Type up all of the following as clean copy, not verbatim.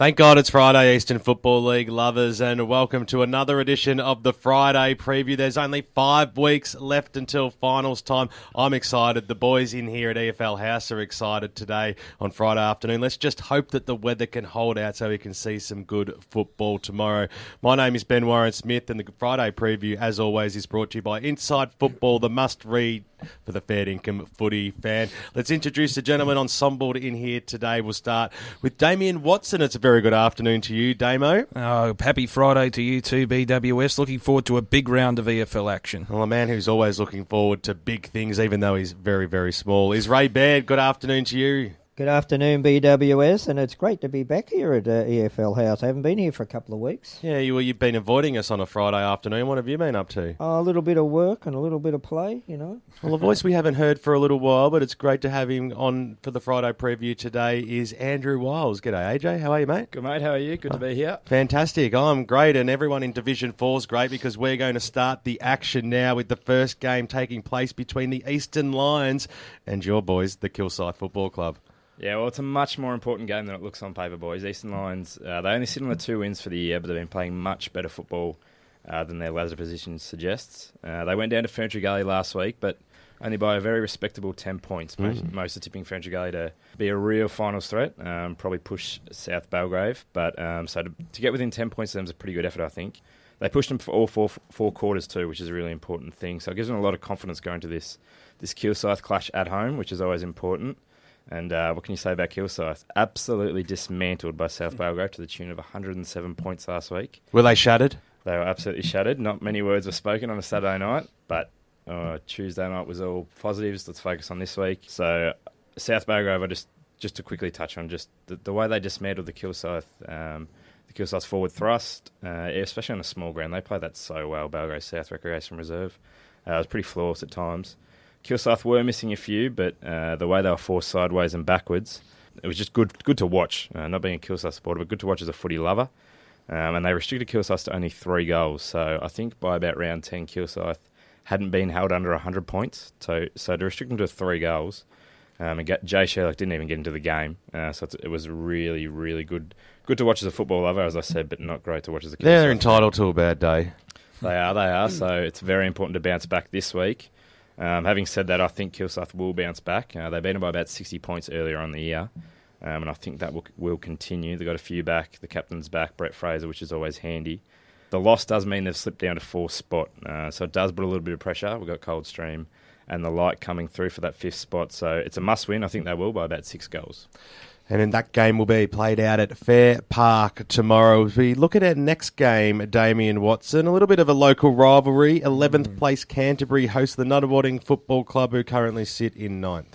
Thank God it's Friday, Eastern Football League lovers, and welcome to another edition of the Friday Preview. There's only 5 weeks left until finals time. I'm excited. The boys in here at EFL House are excited today on Friday afternoon. Let's just hope that the weather can hold out so we can see some good football tomorrow. My name is Ben Warren-Smith, and the Friday Preview, as always, is brought to you by Inside Football, the must-read for the fair dinkum footy fan. Let's introduce the gentleman ensemble in here today. We'll start with Damian Watson. It's a very good afternoon to you, Damo. Oh, happy Friday to you too, BWS. Looking forward to a big round of EFL action. Well, a man who's always looking forward to big things, even though he's very, very small, is Ray Baird. Good afternoon to you. Good afternoon, BWS, and it's great to be back here at EFL House. I haven't been here for a couple of weeks. Yeah, you've been avoiding us on a Friday afternoon. What have you been up to? A little bit of work and a little bit of play, you know. Well, a voice we haven't heard for a little while, but it's great to have him on for the Friday Preview today is Andrew Wiles. G'day, AJ. How are you, mate? Good, mate. How are you? Good to be here. Fantastic. I'm great, and everyone in Division 4 is great because we're going to start the action now with the first game taking place between the Eastern Lions and your boys, the Kilsyth Football Club. Yeah, well, it's a much more important game than it looks on paper, boys. Eastern Lions, they only sit on the 2 wins for the year, but they've been playing much better football than their ladder position suggests. They went down to Ferntree Gully last week, but only by a very respectable 10 points. Most are tipping Ferntree Gully to be a real finals threat, probably push South Belgrave. But so to get within 10 points of them is a pretty good effort, I think. They pushed them for all four quarters too, which is a really important thing. So it gives them a lot of confidence going to this Kilsyth clash at home, which is always important. And what can you say about Kilsyth? Absolutely dismantled by South Belgrave to the tune of 107 points last week. Were they shattered? They were absolutely shattered. Not many words were spoken on a Saturday night, but Tuesday night was all positives. Let's focus on this week. So South Belgrave, just to quickly touch on just the way they dismantled the Kilsyth forward thrust, especially on a small ground. They played that so well, Belgrave South Recreation Reserve. It was pretty flawless at times. Kilsyth were missing a few, but the way they were forced sideways and backwards, it was just good to watch. Not being a Kilsyth supporter, but good to watch as a footy lover. And they restricted Kilsyth to only 3 goals. So I think by about round 10, Kilsyth hadn't been held under 100 points. So to restrict them to 3 goals, and Jay Sherlock didn't even get into the game. So it was really, really good to watch as a football lover, as I said, but not great to watch as a Kilsyth. They're entitled to a bad day. They are. So it's very important to bounce back this week. Having said that, I think Kilsyth will bounce back. They beat them by about 60 points earlier on the year, and I think that will continue. They've got a few back. The captain's back, Brett Fraser, which is always handy. The loss does mean they've slipped down to 4th spot, so it does put a little bit of pressure. We've got Coldstream and the Light coming through for that 5th spot, so it's a must-win. I think they will by about 6 goals. And then that game will be played out at Fair Park tomorrow. We look at our next game, Damian Watson. A little bit of a local rivalry. 11th place Canterbury host the Nunawading Football Club, who currently sit in 9th.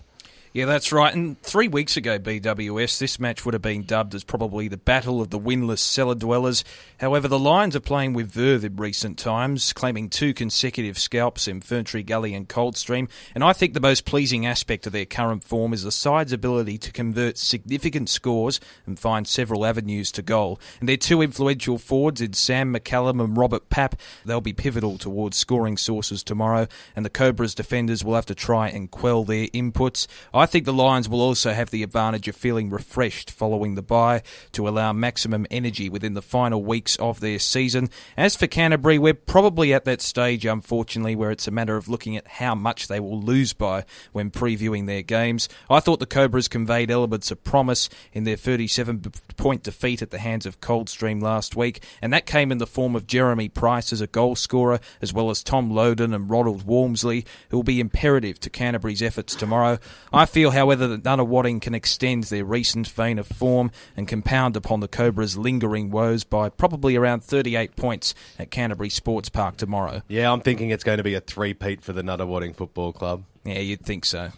Yeah, that's right. And 3 weeks ago, BWS, this match would have been dubbed as probably the battle of the winless cellar dwellers. However, the Lions are playing with verve in recent times, claiming 2 consecutive scalps in Ferntree Gully and Coldstream. And I think the most pleasing aspect of their current form is the side's ability to convert significant scores and find several avenues to goal. And their 2 influential forwards in Sam McCallum and Robert Papp, they'll be pivotal towards scoring sources tomorrow. And the Cobras defenders will have to try and quell their inputs. I think the Lions will also have the advantage of feeling refreshed following the bye to allow maximum energy within the final weeks of their season. As for Canterbury, we're probably at that stage, unfortunately, where it's a matter of looking at how much they will lose by when previewing their games. I thought the Cobras conveyed elements of promise in their 37-point defeat at the hands of Coldstream last week, and that came in the form of Jeremy Price as a goal scorer, as well as Tom Loden and Ronald Walmsley, who will be imperative to Canterbury's efforts tomorrow. I feel, however, that Nunawading can extend their recent vein of form and compound upon the Cobras' lingering woes by probably around 38 points at Canterbury Sports Park tomorrow. Yeah, I'm thinking it's going to be a 3-peat for the Nunawading Football Club. Yeah, you'd think so.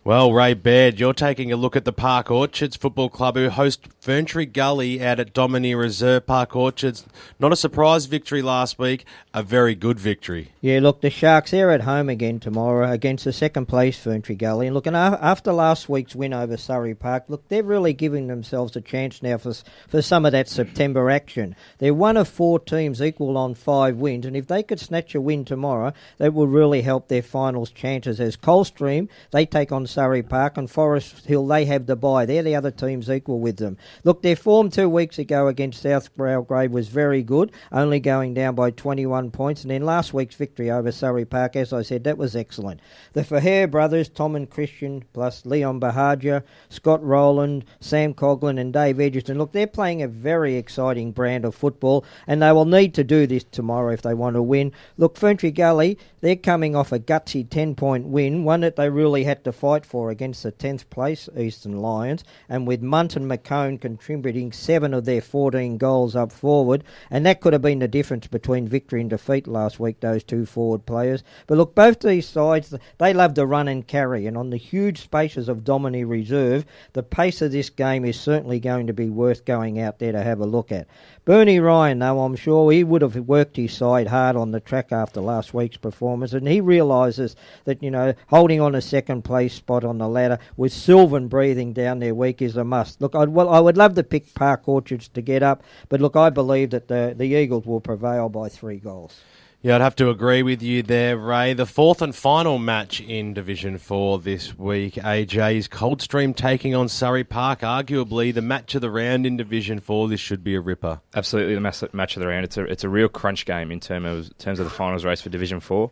Well, Ray Baird, you're taking a look at the Park Orchards Football Club, who host Ferntree Gully out at Domineer Reserve. Park Orchards, not a surprise victory last week, a very good victory. Yeah, look, the Sharks, they're at home again tomorrow against the second place Ferntree Gully. And look, after last week's win over Surrey Park, look, they're really giving themselves a chance now for some of that September action. They're one of 4 teams equal on 5 wins, and if they could snatch a win tomorrow, that will really help their finals chances. As Coldstream, they take on Surrey Park, and Forest Hill, they have the bye. They're the other teams equal with them. Look, their form 2 weeks ago against South Belgrade was very good, only going down by 21 points. And then last week's victory over Surrey Park, as I said, that was excellent. The Faher brothers, Tom and Christian, plus Leon Bahaja, Scott Rowland, Sam Coughlin and Dave Edgerton, look, they're playing a very exciting brand of football, and they will need to do this tomorrow if they want to win. Look, Ferntree Gully, they're coming off a gutsy 10-point win, one that they really had to fight for against the 10th place Eastern Lions, and with Munt and McCone contributing 7 of their 14 goals up forward, and that could have been the difference between victory and defeat last week, those 2 forward players. But look, both these sides, they love to run and carry, and on the huge spaces of Domini Reserve, the pace of this game is certainly going to be worth going out there to have a look at. Bernie Ryan, though, I'm sure he would have worked his side hard on the track after last week's performance, and he realises that, holding on a second place spot on the ladder with Sylvan breathing down their week is a must. Look, I would love to pick Park Orchards to get up, but look, I believe that the Eagles will prevail by 3 goals. Yeah, I'd have to agree with you there, Ray. The 4th and final match in Division 4 this week, AJ's Coldstream taking on Surrey Park, arguably the match of the round in Division 4. This should be a ripper. Absolutely the match of the round. It's a real crunch game in terms of the finals race for Division 4.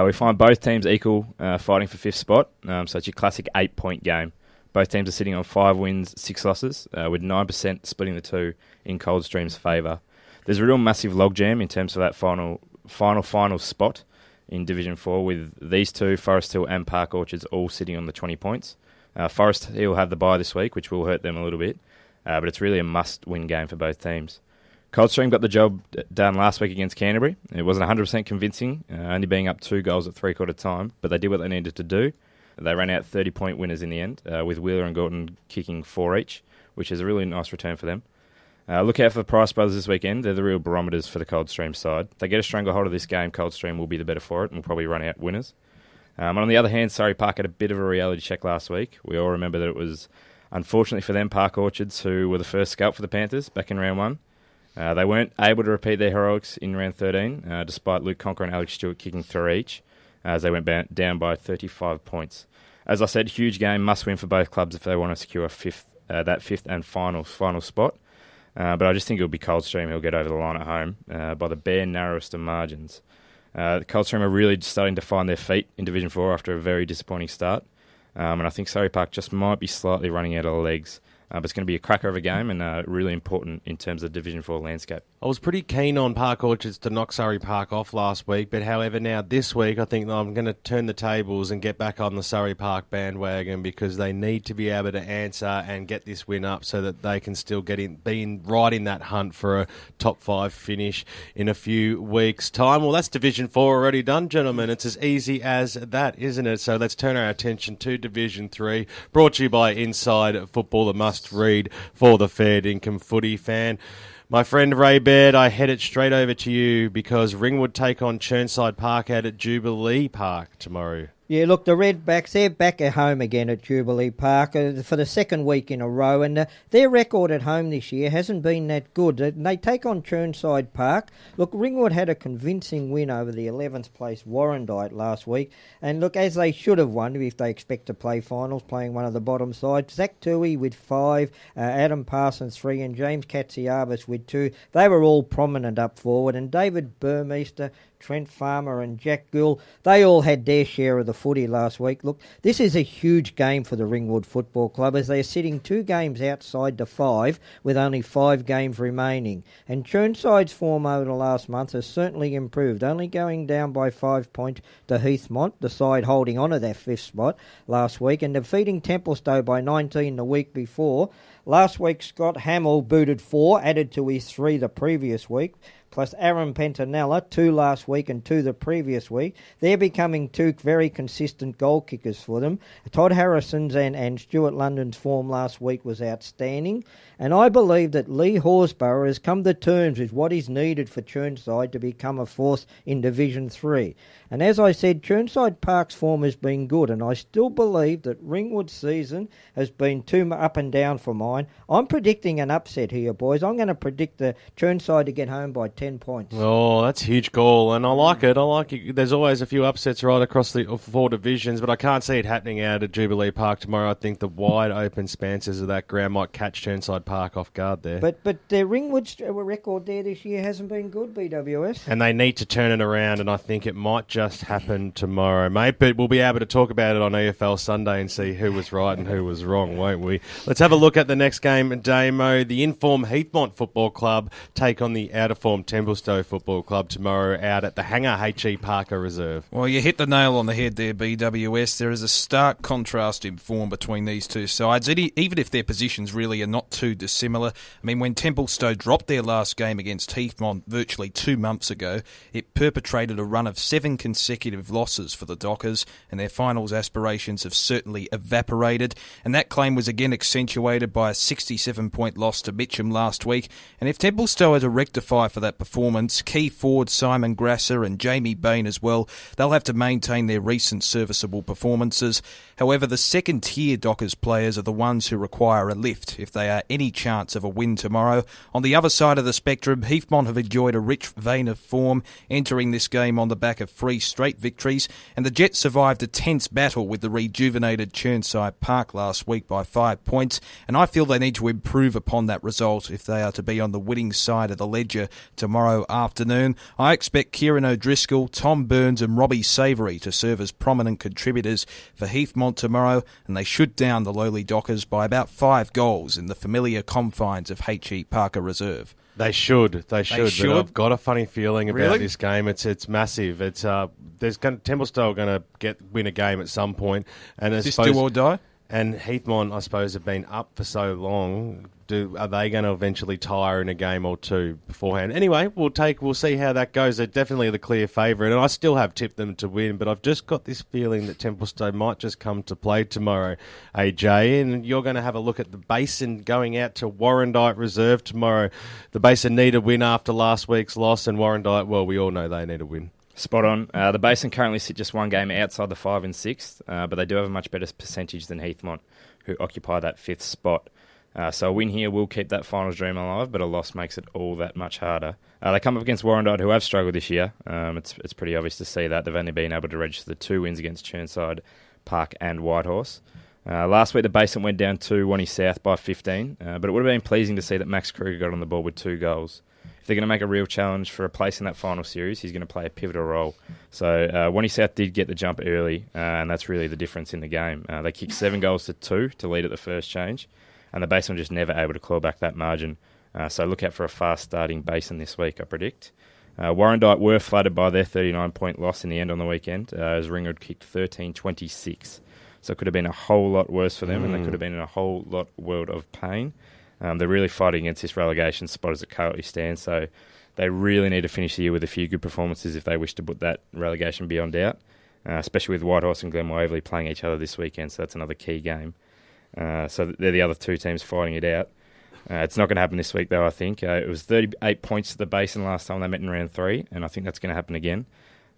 We find both teams equal, fighting for 5th spot, so it's your classic 8-point game. Both teams are sitting on 5 wins, 6 losses, with 9% splitting the 2 in Coldstream's favour. There's a real massive logjam in terms of that final spot in Division 4, with these 2, Forest Hill and Park Orchards, all sitting on the 20 points. Forest Hill have the bye this week, which will hurt them a little bit, but it's really a must-win game for both teams. Coldstream got the job done last week against Canterbury. It wasn't 100% convincing, only being up 2 goals at three-quarter time, but they did what they needed to do. They ran out 30-point winners in the end, with Wheeler and Gorton kicking 4 each, which is a really nice return for them. Look out for the Price brothers this weekend. They're the real barometers for the Coldstream side. If they get a stronger hold of this game, Coldstream will be the better for it and will probably run out winners. And on the other hand, Surrey Park had a bit of a reality check last week. We all remember that it was, unfortunately for them, Park Orchards, who were the first scalp for the Panthers back in round 1. They weren't able to repeat their heroics in round 13, despite Luke Conker and Alex Stewart kicking 3 each, as they went down by 35 points. As I said, huge game, must win for both clubs if they want to secure that 5th and final spot. But I just think it'll be Coldstream who'll get over the line at home by the bare narrowest of margins. Coldstream are really starting to find their feet in Division 4 after a very disappointing start. And I think Surrey Park just might be slightly running out of legs. But it's going to be a cracker of a game and really important in terms of Division 4 landscape. I was pretty keen on Park Orchards to knock Surrey Park off last week, but however now this week I think I'm going to turn the tables and get back on the Surrey Park bandwagon, because they need to be able to answer and get this win up so that they can still be right in that hunt for a top 5 finish in a few weeks' time. Well, that's Division 4 already done, gentlemen. It's as easy as that, isn't it? So let's turn our attention to Division 3, brought to you by Inside Football, the must-read for the fair dinkum footy fan. My friend Ray Baird, I head it straight over to you because Ringwood take on Chirnside Park out at Jubilee Park tomorrow. Yeah, look, the Redbacks, they're back at home again at Jubilee Park for the second week in a row, and their record at home this year hasn't been that good. They take on Chirnside Park. Look, Ringwood had a convincing win over the 11th place Warrandyte last week, and look, as they should have won if they expect to play finals, playing one of the bottom sides. Zach Toohey with 5, Adam Parsons 3, and James Katsiavis with 2. They were all prominent up forward, and David Burmeister, Trent Farmer and Jack Gill, they all had their share of the footy last week. Look, this is a huge game for the Ringwood Football Club as they are sitting 2 games outside the 5 with only 5 games remaining. And Chirnside's form over the last month has certainly improved, only going down by 5 points to Heathmont, the side holding on to that 5th spot last week, and defeating Templestowe by 19 the week before. Last week, Scott Hamill booted 4, added to his 3 the previous week, plus Aaron Pentanella, 2 last week and 2 the previous week. They're becoming 2 very consistent goal kickers for them. Todd Harrison's and Stuart London's form last week was outstanding, and I believe that Lee Horsburgh has come to terms with what is needed for Chirnside to become a force in Division 3. And as I said, Chirnside Park's form has been good, and I still believe that Ringwood's season has been too up and down for mine. I'm predicting an upset here, boys. I'm going to predict the Chirnside to get home by 10 points. Oh, that's a huge goal, and I like it. I like it. There's always a few upsets right across the 4 divisions, but I can't see it happening out at Jubilee Park tomorrow. I think the wide open expanses of that ground might catch Chirnside Park off guard there. But their Ringwood's record there this year hasn't been good, BWS. And they need to turn it around, and I think it might just happen tomorrow, mate. But we'll be able to talk about it on EFL Sunday and see who was right and who was wrong, won't we? Let's have a look at the next game, Damo. The in-form Heathmont Football Club take on the out-of-form Templestowe Football Club tomorrow out at the Hangar H.E. Parker Reserve. Well, you hit the nail on the head there, BWS. There is a stark contrast in form between these two sides, even if their positions really are not too dissimilar. I mean, when Templestowe dropped their last game against Heathmont virtually 2 months ago, it perpetrated a run of 7 consecutive losses for the Dockers, and their finals aspirations have certainly evaporated. And that claim was again accentuated by a 67-point loss to Mitcham last week. And if Templestowe are to rectify for that performance, key forward Simon Grasser and Jamie Bain as well, they'll have to maintain their recent serviceable performances. However, the second-tier Dockers players are the ones who require a lift if they are any chance of a win tomorrow. On the other side of the spectrum, Heathmont have enjoyed a rich vein of form, entering this game on the back of 3 straight victories, and the Jets survived a tense battle with the rejuvenated Chirnside Park last week by 5 points, and I feel they need to improve upon that result if they are to be on the winning side of the ledger tomorrow afternoon. I expect Kieran O'Driscoll, Tom Burns and Robbie Savoury to serve as prominent contributors for Heathmont tomorrow, and they should down the lowly Dockers by about 5 goals in the familiar confines of H.E. Parker Reserve. They should. But I've got a funny feeling about this game. It's massive. Templestowe going to win a game at some point, and is this do or die? And Heathmont, I suppose, have been up for so long. Are they going to eventually tire in a game or two beforehand? Anyway, we'll see how that goes. They're definitely the clear favourite, and I still have tipped them to win, but I've just got this feeling that Templestowe might just come to play tomorrow, AJ, and you're going to have a look at the Basin going out to Warrandyte Reserve tomorrow. The Basin need a win after last week's loss, and Warrandyte, well, we all know they need a win. Spot on. The Basin currently sit just 1 game outside the 5 and 6th, but they do have a much better percentage than Heathmont, who occupy that 5th spot. So a win here will keep that finals dream alive, but a loss makes it all that much harder. They come up against Warrandyte, who have struggled this year. It's pretty obvious to see that. They've only been able to register the 2 wins against Chirnside Park and Whitehorse. Last week, the Basin went down to Wanney South by 15, but it would have been pleasing to see that Max Kruger got on the ball with 2 goals. If they're going to make a real challenge for a place in that final series, he's going to play a pivotal role. So Wanney South did get the jump early, and that's really the difference in the game. They kicked 7 goals to 2 to lead at the first change, and the Basin were just never able to claw back that margin. So look out for a fast-starting Basin this week, I predict. Warrandyte were flattered by their 39-point loss in the end on the weekend, as Ringwood kicked 13-26. So it could have been a whole lot worse for them, and they could have been in a whole lot world of pain. They're really fighting against this relegation spot as it currently stands, so they really need to finish the year with a few good performances if they wish to put that relegation beyond doubt, especially with Whitehorse and Glen Waverley playing each other this weekend, so that's another key game. So they're the other 2 teams fighting it out. It's not going to happen this week, though, I think. It was 38 points to the Basin last time they met in round 3, and I think that's going to happen again.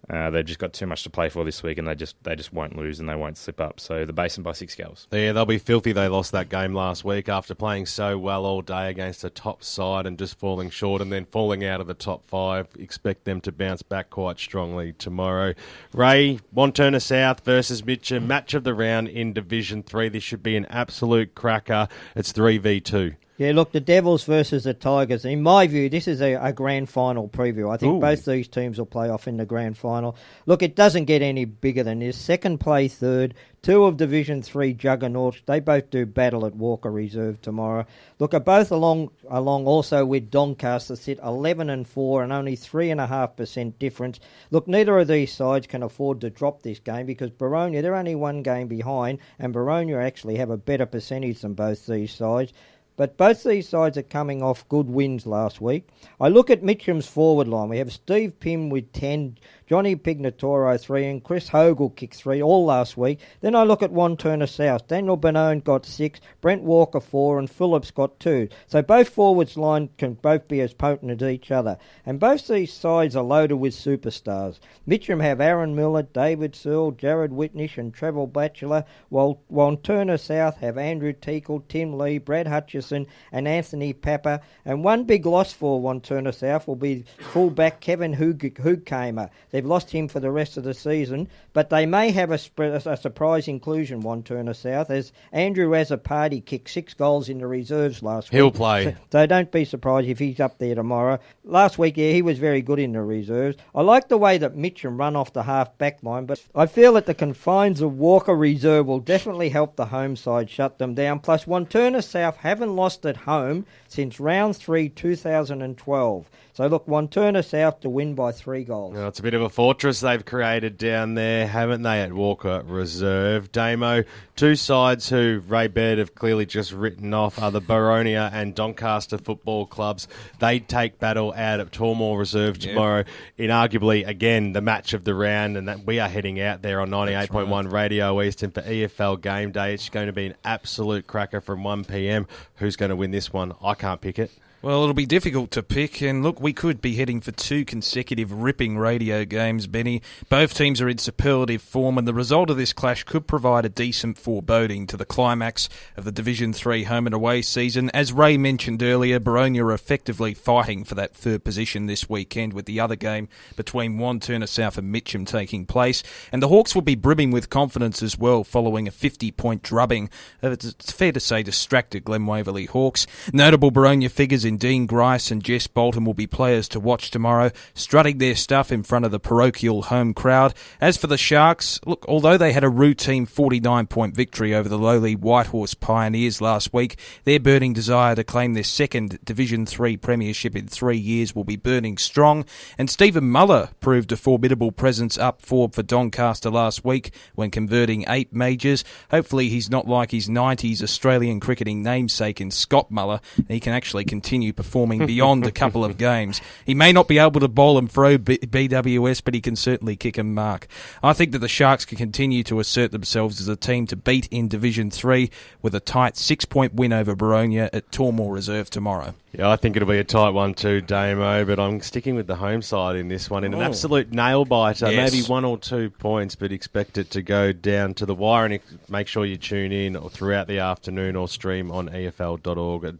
They've just got too much to play for this week, and they just won't lose and they won't slip up. So the Basin by 6 goals. Yeah, they'll be filthy. They lost that game last week after playing so well all day against a top side and just falling short and then falling out of the top 5. Expect them to bounce back quite strongly tomorrow. Ray, Wanturna South versus Mitcham, match of the round in Division 3. This should be an absolute cracker. It's 3v2. Yeah, look, the Devils versus the Tigers. In my view, this is a grand final preview. I think both these teams will play off in the grand final. Look, it doesn't get any bigger than this. Second place, third, 2 of Division 3 juggernauts. They both do battle at Walker Reserve tomorrow. Look, are both along also with Doncaster, sit 11-4 and only 3.5% difference. Look, neither of these sides can afford to drop this game because Baronia, they're only 1 game behind, and Baronia actually have a better percentage than both these sides. But both these sides are coming off good wins last week. I look at Mitcham's forward line. We have Steve Pym with 10, Johnny Pignatoro 3, and Chris Hogle kicked 3 all last week. Then I look at Wanturna South. Daniel Benone got 6, Brent Walker 4, and Phillips got 2. So both forwards line can both be as potent as each other. And both these sides are loaded with superstars. Mitcham have Aaron Miller, David Searle, Jared Whitnish, and Trevor Batchelor, while Wanturna South have Andrew Teakle, Tim Lee, Brad Hutchison, and Anthony Papa. And one big loss for Wanturna South will be fullback Kevin Hoogkamer. They've lost him for the rest of the season, but they may have a surprise inclusion, Wanturna South, as Andrew Azzopardi kicked 6 goals in the reserves last week. He'll play. So don't be surprised if he's up there tomorrow. Last week, he was very good in the reserves. I like the way that Mitcham run off the half-back line, but I feel that the confines of Walker Reserve will definitely help the home side shut them down. Plus, Wanturna South haven't lost at home since round 3, 2012. So look, Wanturna South to win by 3 goals. Well, it's a bit of a fortress they've created down there, haven't they, at Walker Reserve? Damo, two sides who Ray Baird have clearly just written off are the Boronia and Doncaster football clubs. They take battle out at Tormore Reserve tomorrow in arguably, again, the match of the round, and that we are heading out there on 98.1 Radio Eastern for EFL Game Day. It's going to be an absolute cracker from 1 p.m. Who's going to win this one? I can't pick it. Well, it'll be difficult to pick, and look, we could be heading for 2 consecutive ripping radio games, Benny. Both teams are in superlative form, and the result of this clash could provide a decent foreboding to the climax of the Division 3 home and away season. As Ray mentioned earlier, Boronia are effectively fighting for that third position this weekend, with the other game between Wanturna South and Mitcham taking place, and the Hawks will be brimming with confidence as well, following a 50-point drubbing of, it's fair to say, distracted Glen Waverley Hawks. Notable Boronia figures in Dean Grice and Jess Bolton will be players to watch tomorrow, strutting their stuff in front of the parochial home crowd. As for the Sharks, look, although they had a routine 49-point victory over the lowly Whitehorse Pioneers last week, their burning desire to claim their second Division 3 premiership in 3 years will be burning strong, and Stephen Muller proved a formidable presence up forward for Doncaster last week when converting 8 majors. Hopefully he's not like his 90s Australian cricketing namesake in Scott Muller, and he can actually continue performing beyond a couple of games. He may not be able to bowl and throw BWS, but he can certainly kick and mark. I think that the Sharks can continue to assert themselves as a team to beat in Division 3 with a tight 6-point win over Boronia at Tormore Reserve tomorrow. Yeah, I think it'll be a tight one too, Damo, but I'm sticking with the home side in this one in an absolute nail-biter. Yes. Maybe 1 or 2 points, but expect it to go down to the wire, and make sure you tune in throughout the afternoon or stream on efl.org.au.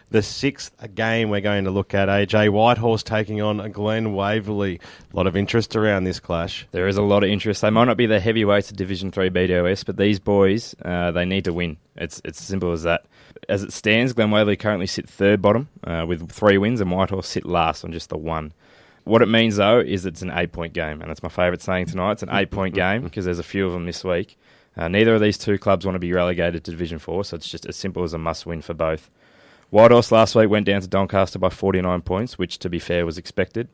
The 6th game we're going to look at, AJ, Whitehorse taking on Glen Waverley. A lot of interest around this clash. There is a lot of interest. They might not be the heavyweights of Division 3 BWS, but these boys, they need to win. It's as simple as that. As it stands, Glen Waverley currently sit 3rd bottom with 3 wins, and Whitehorse sit last on just the 1. What it means, though, is it's an 8-point game, and that's my favourite saying tonight. It's an 8-point game because there's a few of them this week. Neither of these two clubs want to be relegated to Division 4, so it's just as simple as a must-win for both. Whitehorse last week went down to Doncaster by 49 points, which, to be fair, was expected.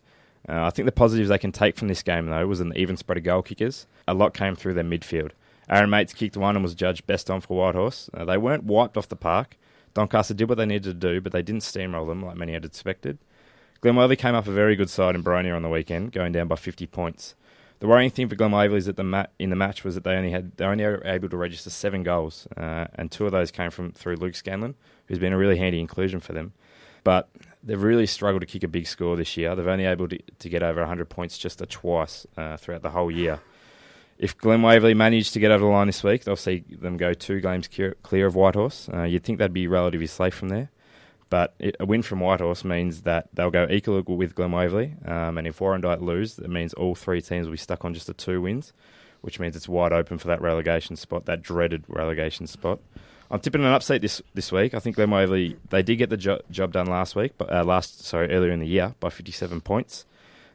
I think the positives they can take from this game, though, was an even spread of goal kickers. A lot came through their midfield. Aaron Mates kicked 1 and was judged best on for Whitehorse. They weren't wiped off the park. Doncaster did what they needed to do, but they didn't steamroll them like many had expected. Glen Waverley came up a very good side in Boronia on the weekend, going down by 50 points. The worrying thing for Glen Waverley is that in the match was that they only were able to register 7 goals, and 2 of those came through Luke Scanlon, who's been a really handy inclusion for them. But they've really struggled to kick a big score this year. They've only able to get over 100 points just twice throughout the whole year. If Glen Waverley managed to get over the line this week, they'll see them go 2 games clear of Whitehorse. You'd think they'd be relatively safe from there. But a win from Whitehorse means that they'll go equal with Glen Waverley. And if Warrandyte lose, that means all 3 teams will be stuck on just the 2 wins, which means it's wide open for that relegation spot, that dreaded relegation spot. I'm tipping an upset this week. I think Glen Waverley, they did get the job done earlier in the year by 57 points.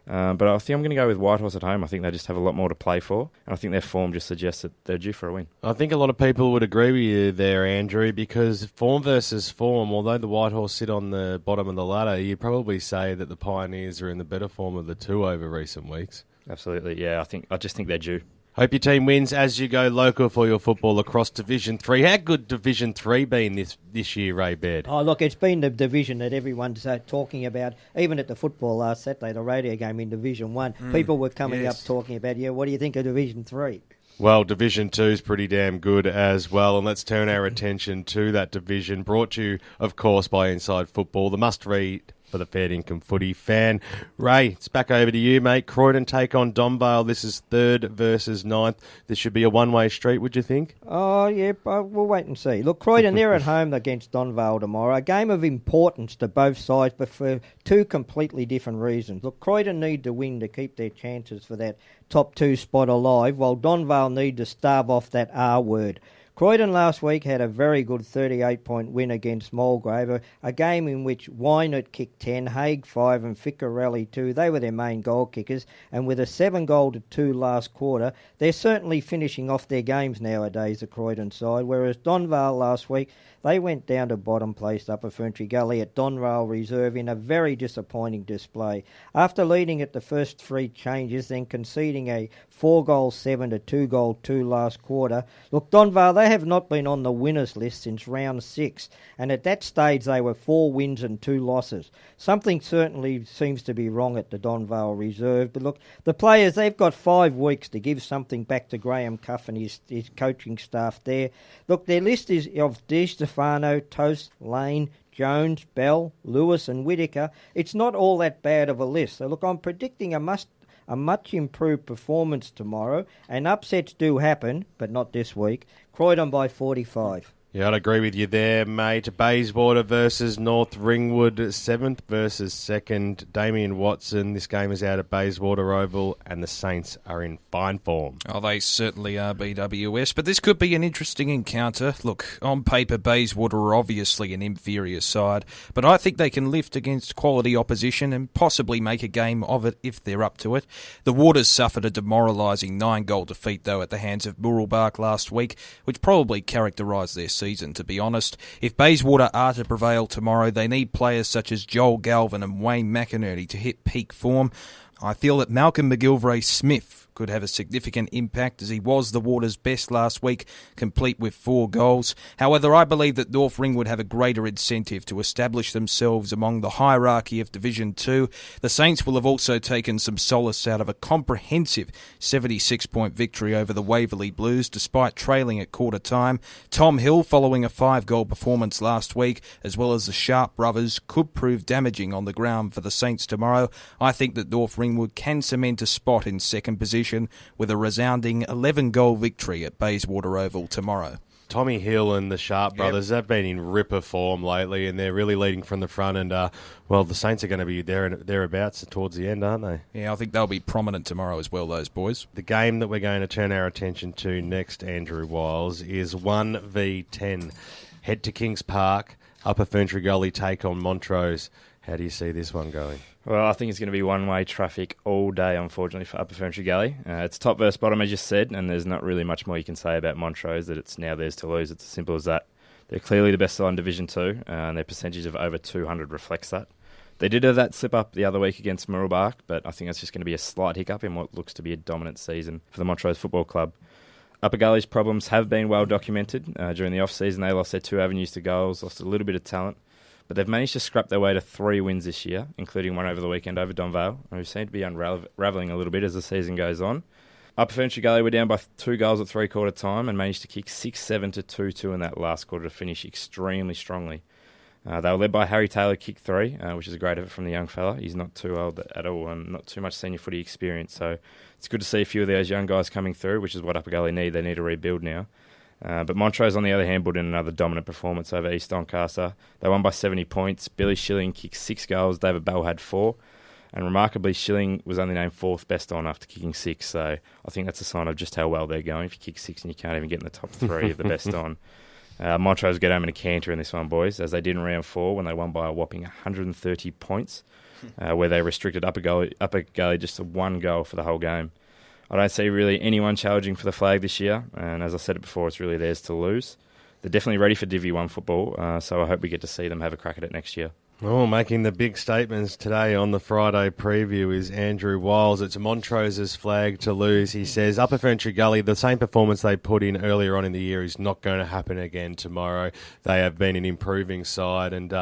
But I think I'm going to go with Whitehorse at home. I think they just have a lot more to play for, and I think their form just suggests that they're due for a win. I think a lot of people would agree with you there, Andrew, because form versus form, although the Whitehorse sit on the bottom of the ladder, you'd probably say that the Pioneers are in the better form of the two over recent weeks. Absolutely, yeah. I just think they're due. Hope your team wins as you go local for your football across Division 3. How good Division 3 been this year, Ray Baird? Oh, look, it's been the division that everyone's talking about. Even at the football last Saturday, the radio game in Division 1, people were coming up talking about, what do you think of Division 3? Well, Division 2 is pretty damn good as well, and let's turn our attention to that division, brought to you, of course, by Inside Football, the must-read for the fair dinkum footy fan. Ray, it's back over to you, mate. Croydon take on Donvale. This is 3rd versus 9th. This should be a one-way street, would you think? Oh, yeah, but we'll wait and see. Look, Croydon, they're at home against Donvale tomorrow. A game of importance to both sides, but for two completely different reasons. Look, Croydon need to win to keep their chances for that top 2 spot alive, while Donvale need to starve off that R word. Croydon last week had a very good 38-point win against Mulgrave, a game in which Wynett kicked 10, Haig 5 and Ficcarelli 2. They were their main goal kickers, and with a 7-2 last quarter, they're certainly finishing off their games nowadays, the Croydon side, whereas Donvale last week, they went down to bottom place Upper Ferntree Gully at Donvale Reserve in a very disappointing display. After leading at the first 3 changes, then conceding a 4-7 to 2-2 last quarter, look, Donvale, they have not been on the winners list since round 6, and at that stage they were 4 wins and 2 losses. Something certainly seems to be wrong at the Donvale Reserve, but look, the players, they've got 5 weeks to give something back to Graham Cuff and his coaching staff there. Look, their list is of Di Stefano, Toast, Lane, Jones, Bell, Lewis and Whittaker. It's not all that bad of a list. So look, I'm predicting a much improved performance tomorrow, and upsets do happen, but not this week. Croydon by 45. Yeah, I'd agree with you there, mate. Bayswater versus North Ringwood, 7th versus 2nd. Damian Watson, this game is out at Bayswater Oval, and the Saints are in fine form. Oh, they certainly are, BWS, but this could be an interesting encounter. Look, on paper, Bayswater are obviously an inferior side, but I think they can lift against quality opposition and possibly make a game of it if they're up to it. The Waters suffered a demoralising 9-goal defeat, though, at the hands of Muralbark last week, which probably characterised their season, to be honest. If Bayswater are to prevail tomorrow, they need players such as Joel Galvin and Wayne McInerney to hit peak form. I feel that Malcolm McGilvray-Smith could have a significant impact, as he was the Waters' best last week, complete with 4 goals. However, I believe that North Ringwood have a greater incentive to establish themselves among the hierarchy of Division 2. The Saints will have also taken some solace out of a comprehensive 76-point victory over the Waverley Blues, despite trailing at quarter time. Tom Hill, following a 5-goal performance last week, as well as the Sharp brothers, could prove damaging on the ground for the Saints tomorrow. I think that North Ringwood can cement a spot in second position with a resounding 11-goal victory at Bayswater Oval tomorrow. Tommy Hill and the Sharp brothers, they've been in ripper form lately, and they're really leading from the front. And, the Saints are going to be thereabouts towards the end, aren't they? Yeah, I think they'll be prominent tomorrow as well, those boys. The game that we're going to turn our attention to next, Andrew Wiles, is 1v10. Head to Kings Park, Upper Ferntree Gully take on Montrose. How do you see this one going? Well, I think it's going to be one-way traffic all day, unfortunately, for Upper Ferntree Gully. It's top versus bottom, as you said, and there's not really much more you can say about Montrose, that it's now theirs to lose. It's as simple as that. They're clearly the best side in Division 2, and their percentage of over 200 reflects that. They did have that slip-up the other week against Muralbark, but I think that's just going to be a slight hiccup in what looks to be a dominant season for the Montrose Football Club. Upper Gully's problems have been well documented. During the off-season, they lost their 2 avenues to goals, lost a little bit of talent, but they've managed to scrap their way to 3 wins this year, including one over the weekend over Donvale, who seem to be unravelling a little bit as the season goes on. Upper Ferntree Gully were down by 2 goals at 3-quarter time and managed to kick 6-7 to 2-2 in that last quarter to finish extremely strongly. They were led by Harry Taylor, kick 3, which is a great effort from the young fella. He's not too old at all and not too much senior footy experience, so it's good to see a few of those young guys coming through, which is what Upper Gully need. They need to rebuild now. But Montrose, on the other hand, put in another dominant performance over East Doncaster. They won by 70 points. Billy Schilling kicked 6 goals. David Bell had 4. And remarkably, Schilling was only named 4th best on after kicking 6. So I think that's a sign of just how well they're going. If you kick 6 and you can't even get in the top 3 of the best on. Montrose get home in a canter in this one, boys, as they did in round 4 when they won by a whopping 130 points, where they restricted Upper Gully just to 1 goal for the whole game. I don't see really anyone challenging for the flag this year, and as I said it before, it's really theirs to lose. They're definitely ready for Div 1 football, so I hope we get to see them have a crack at it next year. Oh, making the big statements today on the Friday preview is Andrew Wiles. It's Montrose's flag to lose. He says, Upper Ferntree Gully, the same performance they put in earlier on in the year is not going to happen again tomorrow. They have been an improving side and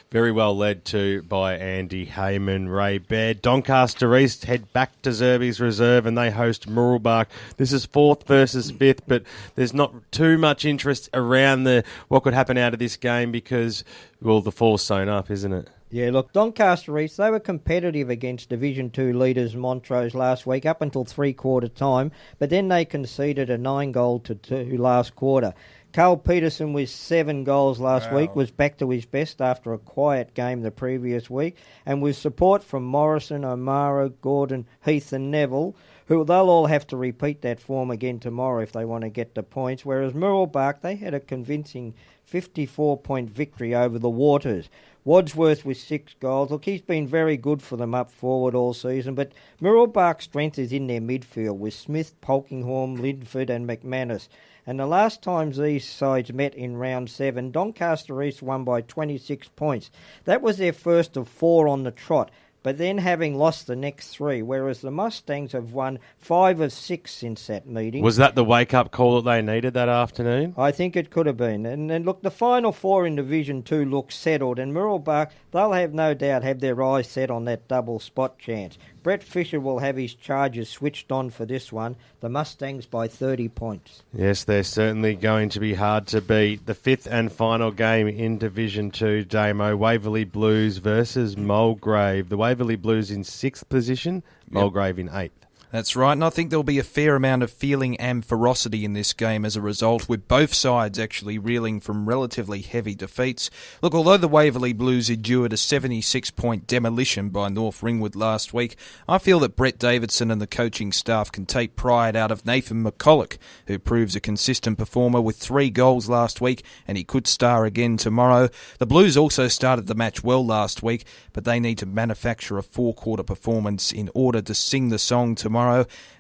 very well led to by Andy Heyman, Ray Baird. Doncaster East head back to Zerby's reserve and they host Murrelbach. This is 4th versus 5th, but there's not too much interest around what could happen out of this game because, well, the fall's sewn up, isn't it? Yeah, look, Doncaster East, they were competitive against Division 2 leaders Montrose last week up until three-quarter time, but then they conceded a 9-2 last quarter. Carl Peterson with 7 goals last week was back to his best after a quiet game the previous week, and with support from Morrison, O'Mara, Gordon, Heath and Neville, who they'll all have to repeat that form again tomorrow if they want to get the points, whereas Murrelbach, they had a convincing 54-point victory over the Waters. Wadsworth with 6 goals. Look, he's been very good for them up forward all season, but Murrelbach's strength is in their midfield with Smith, Polkinghorne, Linford and McManus. And the last times these sides met in round 7, Doncaster East won by 26 points. That was their first of 4 on the trot, but then having lost the next 3, whereas the Mustangs have won 5 of 6 since that meeting. Was that the wake-up call that they needed that afternoon? I think it could have been. And look, the final 4 in Division 2 look settled, and Murrelbach, they'll have no doubt have their eyes set on that double spot chance. Brett Fisher will have his charges switched on for this one. The Mustangs by 30 points. Yes, they're certainly going to be hard to beat. The 5th and final game in Division 2, Damo, Waverley Blues versus Mulgrave. The Waverley Blues in 6th position, Mulgrave in 8th. That's right, and I think there'll be a fair amount of feeling and ferocity in this game as a result, with both sides actually reeling from relatively heavy defeats. Look, although the Waverley Blues endured a 76-point demolition by North Ringwood last week, I feel that Brett Davidson and the coaching staff can take pride out of Nathan McCulloch, who proves a consistent performer with 3 goals last week, and he could star again tomorrow. The Blues also started the match well last week, but they need to manufacture a 4-quarter performance in order to sing the song tomorrow.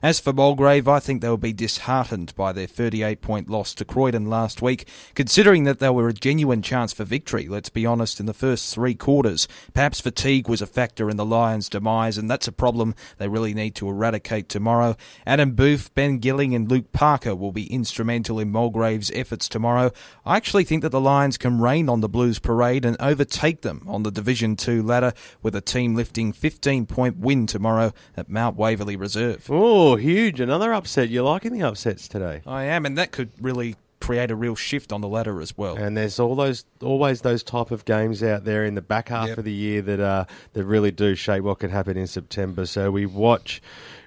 As for Mulgrave, I think they will be disheartened by their 38-point loss to Croydon last week, considering that they were a genuine chance for victory, let's be honest, in the first 3 quarters. Perhaps fatigue was a factor in the Lions' demise, and that's a problem they really need to eradicate tomorrow. Adam Booth, Ben Gilling and Luke Parker will be instrumental in Mulgrave's efforts tomorrow. I actually think that the Lions can rain on the Blues parade and overtake them on the Division 2 ladder, with a team lifting 15-point win tomorrow at Mount Waverley Reserve. Oh, huge. Another upset. You're liking the upsets today. I am, and that could really create a real shift on the ladder as well. And there's always those type of games out there in the back half of the year that really do shape what could happen in September. So we watch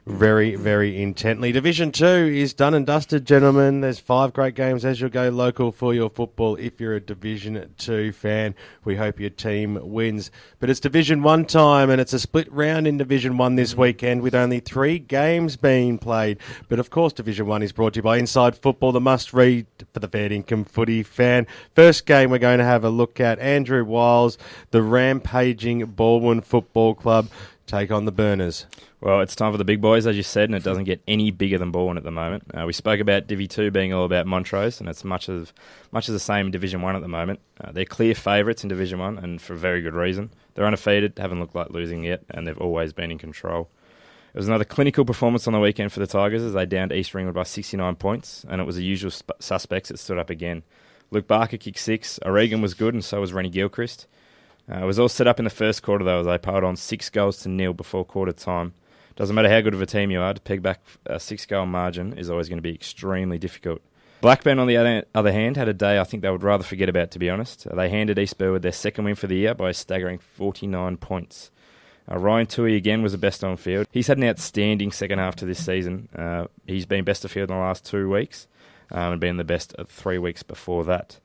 very, very intently. Division 2 is done and dusted, gentlemen. There's 5 great games as you'll go local for your football. If you're a Division 2 fan, we hope your team wins. But it's Division 1 time, and it's a split round in Division 1 this weekend with only 3 games being played. But of course, Division 1 is brought to you by Inside Football, the must-read for the fair income footy fan. First game we're going to have a look at Andrew Wiles, the rampaging Baldwin Football Club, take on the Burners. Well, it's time for the big boys, as you said, and it doesn't get any bigger than Baldwin at the moment. We spoke about Divi 2 being all about Montrose, and it's much of the same in Division 1 at the moment. They're clear favourites in Division 1, and for a very good reason. They're undefeated, haven't looked like losing yet, and they've always been in control. It was another clinical performance on the weekend for the Tigers as they downed East Ringwood by 69 points, and it was the usual suspects that stood up again. Luke Barker kicked 6, O'Regan was good, and so was Rennie Gilchrist. It was all set up in the first quarter, though, as they piled on 6-0 before quarter time. Doesn't matter how good of a team you are, to peg back a 6-goal margin is always going to be extremely difficult. Blackburn, on the other hand, had a day I think they would rather forget about, to be honest. They handed East Burwood their second win for the year by a staggering 49 points. Ryan Tui again was the best on field. He's had an outstanding second half to this season. He's been best of field in the last 2 weeks and been the best of 3 weeks before that.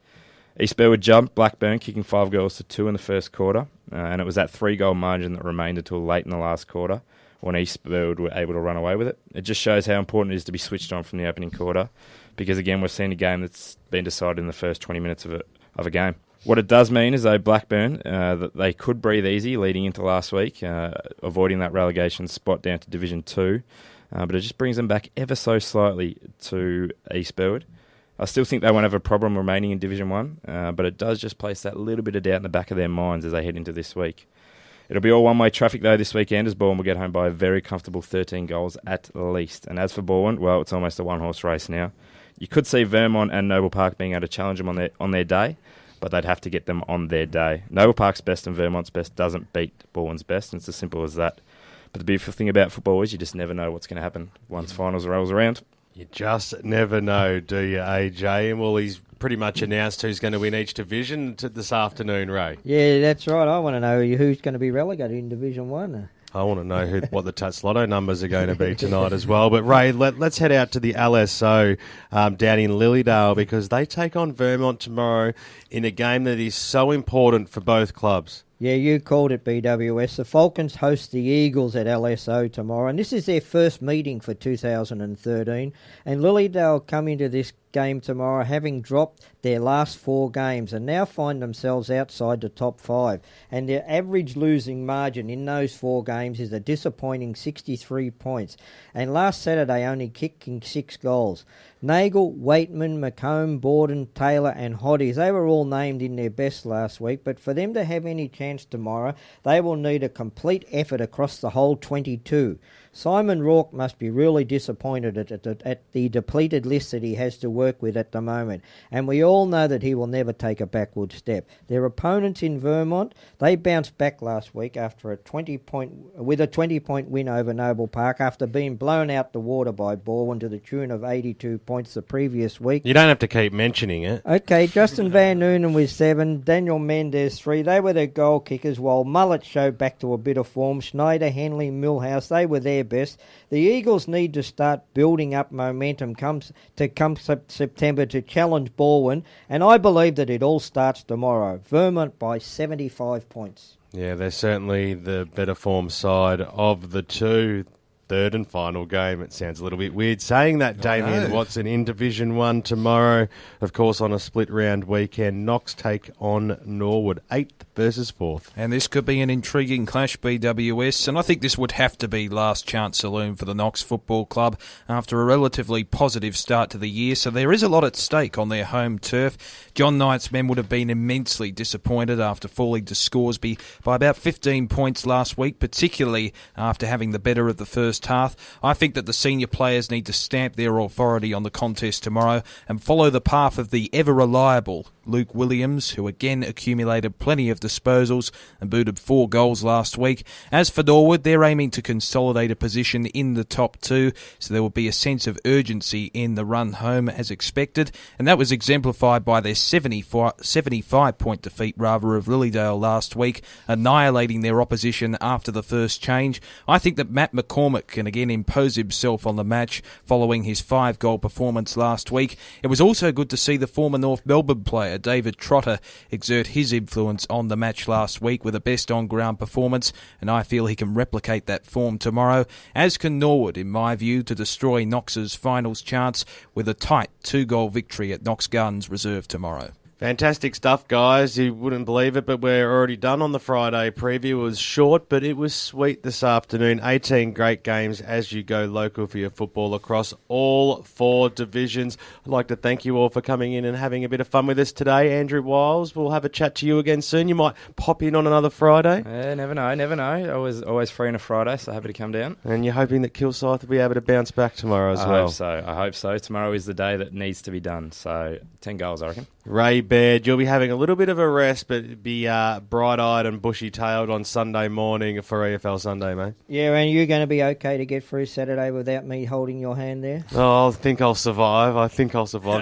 East Burwood jumped Blackburn, kicking 5-2 in the first quarter, and it was that 3-goal margin that remained until late in the last quarter when East Burwood were able to run away with it. It just shows how important it is to be switched on from the opening quarter, because again, we've seen a game that's been decided in the first 20 minutes of a game. What it does mean is, though, Blackburn, that they could breathe easy leading into last week, avoiding that relegation spot down to Division 2, but it just brings them back ever so slightly to East Burwood. I still think they won't have a problem remaining in Division 1, but it does just place that little bit of doubt in the back of their minds as they head into this week. It'll be all one-way traffic, though, this weekend, as Bourne will get home by a very comfortable 13 goals at least. And as for Bourne, well, it's almost a one-horse race now. You could see Vermont and Noble Park being able to challenge them on their day, but they'd have to get them on their day. Noble Park's best and Vermont's best doesn't beat Bourne's best, and it's as simple as that. But the beautiful thing about football is you just never know what's going to happen once finals rolls around. You just never know, do you, AJ? And well, he's pretty much announced who's going to win each division this afternoon, Ray. Yeah, that's right. I want to know who's going to be relegated in Division 1. I want to know what the Tats Lotto numbers are going to be tonight as well. But, Ray, let's head out to the LSO down in Lilydale, because they take on Vermont tomorrow in a game that is so important for both clubs. Yeah, you called it, BWS. The Falcons host the Eagles at LSO tomorrow, and this is their first meeting for 2013. And Lilydale come into this game tomorrow having dropped their last 4 games and now find themselves outside the top 5. And their average losing margin in those 4 games is a disappointing 63 points. And last Saturday only kicking 6 goals. Nagel, Waitman, McComb, Borden, Taylor and Hoddies, they were all named in their best last week, but for them to have any chance tomorrow, they will need a complete effort across the whole 22. Simon Rourke must be really disappointed at the depleted list that he has to work with at the moment, and we all know that he will never take a backward step. Their opponents in Vermont, they bounced back last week after a 20-point win over Noble Park after being blown out the water by Bourne to the tune of 82 points the previous week. You don't have to keep mentioning it. Okay, Justin Van Noonen with 7, Daniel Mendes 3. They were their goal kickers, while Mullet showed back to a bit of form. Schneider, Henley, Millhouse, they were their best. The Eagles need to start building up momentum come September to challenge Bourne, and I believe that it all starts tomorrow. Vermont by 75 points. Yeah, they're certainly the better form side of the two. Third and final game. It sounds a little bit weird saying that, Damian Watson, in Division 1 tomorrow. Of course, on a split round weekend, Knox take on Norwood, 8th versus 4th. And this could be an intriguing clash, BWS, and I think this would have to be last chance saloon for the Knox Football Club after a relatively positive start to the year, so there is a lot at stake on their home turf. John Knight's men would have been immensely disappointed after falling to Scoresby by about 15 points last week, particularly after having the better of the first half. I think that the senior players need to stamp their authority on the contest tomorrow and follow the path of the ever-reliable Luke Williams, who again accumulated plenty of disposals and booted 4 goals last week. As for Norwood, they're aiming to consolidate a position in the top 2, so there will be a sense of urgency in the run home as expected, and that was exemplified by their 75-point defeat of Lilydale last week, annihilating their opposition after the first change. I think that Matt McCormick can again impose himself on the match following his 5-goal performance last week. It was also good to see the former North Melbourne player David Trotter exert his influence on the match last week with a best on-ground performance, and I feel he can replicate that form tomorrow, as can Norwood, in my view, to destroy Knox's finals chance with a tight 2-goal victory at Knox Gardens Reserve tomorrow. Fantastic stuff, guys. You wouldn't believe it, but we're already done on the Friday preview. It was short, but it was sweet this afternoon. 18 great games as you go local for your football across all 4 divisions. I'd like to thank you all for coming in and having a bit of fun with us today. Andrew Wiles, we'll have a chat to you again soon. You might pop in on another Friday. Never know. Always free on a Friday, so happy to come down. And you're hoping that Kilsyth will be able to bounce back tomorrow as well. I hope so. Tomorrow is the day that needs to be done. So 10 goals, I reckon. Ray Baird, you'll be having a little bit of a rest, but be bright-eyed and bushy-tailed on Sunday morning for EFL Sunday, mate. Yeah, and you're going to be okay to get through Saturday without me holding your hand there? Oh, I think I'll survive.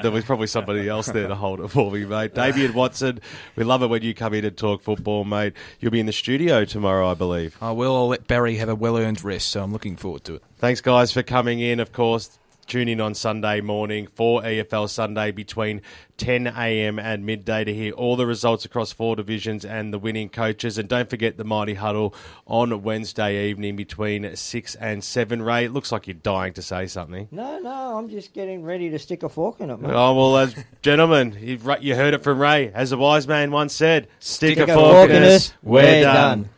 There was probably somebody else there to hold it for me, mate. Damian Watson, we love it when you come in and talk football, mate. You'll be in the studio tomorrow, I believe. I will. I'll let Barry have a well-earned rest, so I'm looking forward to it. Thanks, guys, for coming in. Of course, tune in on Sunday morning for EFL Sunday between 10 a.m. and midday to hear all the results across 4 divisions and the winning coaches. And don't forget the Mighty Huddle on Wednesday evening between 6 and 7. Ray, it looks like you're dying to say something. No, I'm just getting ready to stick a fork in it, mate. Oh, well, gentlemen, you heard it from Ray. As a wise man once said, stick a fork in us, we're done.